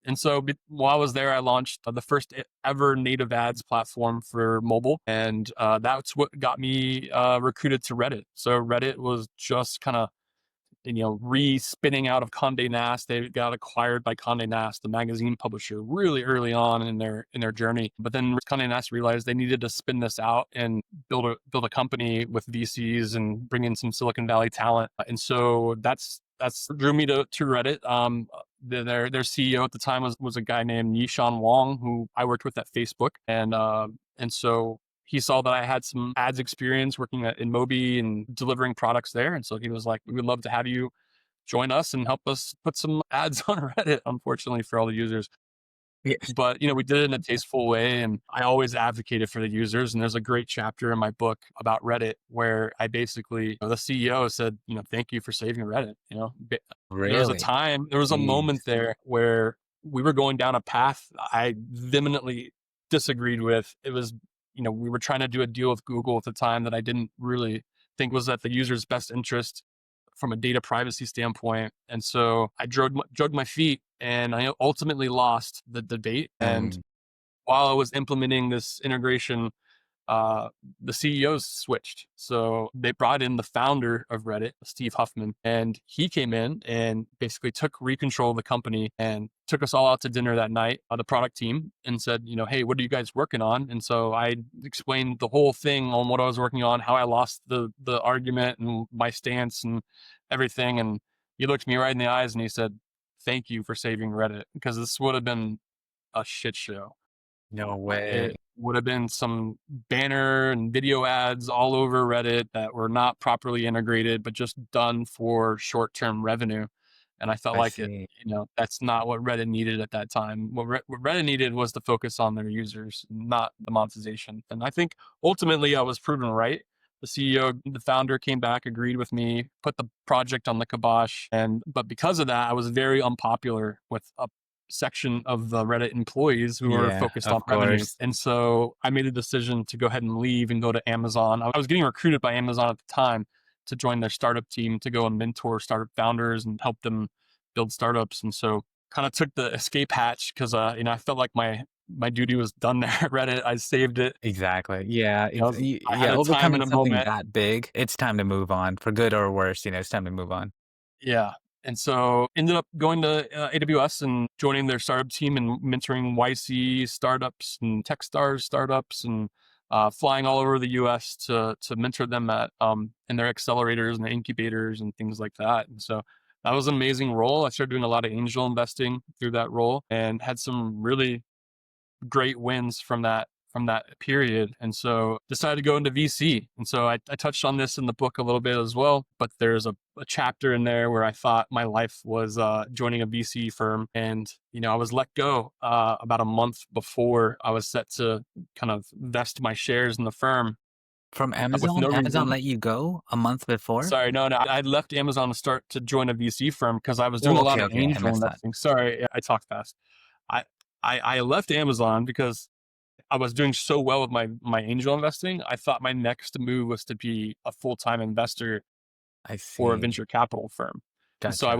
And so while I was there, I launched the first ever native ads platform for mobile. And that's what got me recruited to Reddit. So Reddit was just kind of, re-spinning out of Condé Nast. They got acquired by Condé Nast, the magazine publisher, really early on in their journey. But then Condé Nast realized they needed to spin this out and build a company with VCs and bring in some Silicon Valley talent. And so that's drew me to Reddit. Their CEO at the time was a guy named Yishan Wong, who I worked with at Facebook, and so he saw that I had some ads experience working in Mobi and delivering products there. And so he was like, we would love to have you join us and help us put some ads on Reddit, unfortunately, for all the users. Yeah. But, we did it in a tasteful way. And I always advocated for the users. And there's a great chapter in my book about Reddit where I basically, the CEO said, thank you for saving Reddit. There was Really? a Jeez. moment there where we were going down a path I vehemently disagreed with. It was, we were trying to do a deal with Google at the time that I didn't really think was at the user's best interest from a data privacy standpoint. And so I drugged my feet and I ultimately lost the debate. And And while I was implementing this integration, the CEOs switched. So they brought in the founder of Reddit, Steve Huffman, and he came in and basically took control of the company and took us all out to dinner that night, the product team, and said, hey, what are you guys working on? And so I explained the whole thing on what I was working on, how I lost the argument and my stance and everything. And he looked me right in the eyes and he said, thank you for saving Reddit, because this would have been a shit show. no way. It would have been some banner and video ads all over Reddit that were not properly integrated, but just done for short-term revenue. And I felt I like see. that's not what Reddit needed at that time. What Reddit needed was to focus on their users, not the monetization. And I think ultimately I was proven right. The CEO, the founder came back, agreed with me, put the project on the kibosh. But because of that, I was very unpopular with a section of the Reddit employees who were Yeah, focused on of revenue. course. And so I made a decision to go ahead and leave and go to Amazon. I was getting recruited by Amazon at the time to join their startup team to go and mentor startup founders and help them build startups. And so kind of took the escape hatch because, I felt like my duty was done there at Reddit. I saved it. Exactly. Yeah, I had a time overcoming and a something moment. that big, it's time to move on for good or worse, it's time to move on. Yeah. And so ended up going to AWS and joining their startup team and mentoring YC startups and Techstars startups and flying all over the US to mentor them at in their accelerators and the incubators and things like that. And so that was an amazing role. I started doing a lot of angel investing through that role and had some really great wins from that period. And so decided to go into VC. And so I touched on this in the book a little bit as well, but there's a chapter in there where I thought my life was joining a VC firm. And, I was let go about a month before I was set to kind of vest my shares in the firm From with Amazon? no Amazon reason. let you go a month before? Sorry, no, I left Amazon to start to join a VC firm because I was doing Oh, a lot okay, of okay, I angel missed that. investing. Sorry, I talk fast. I, I left Amazon because I was doing so well with my angel investing. I thought my next move was to be a full-time investor I for a see. venture capital firm. And so I Gotcha. was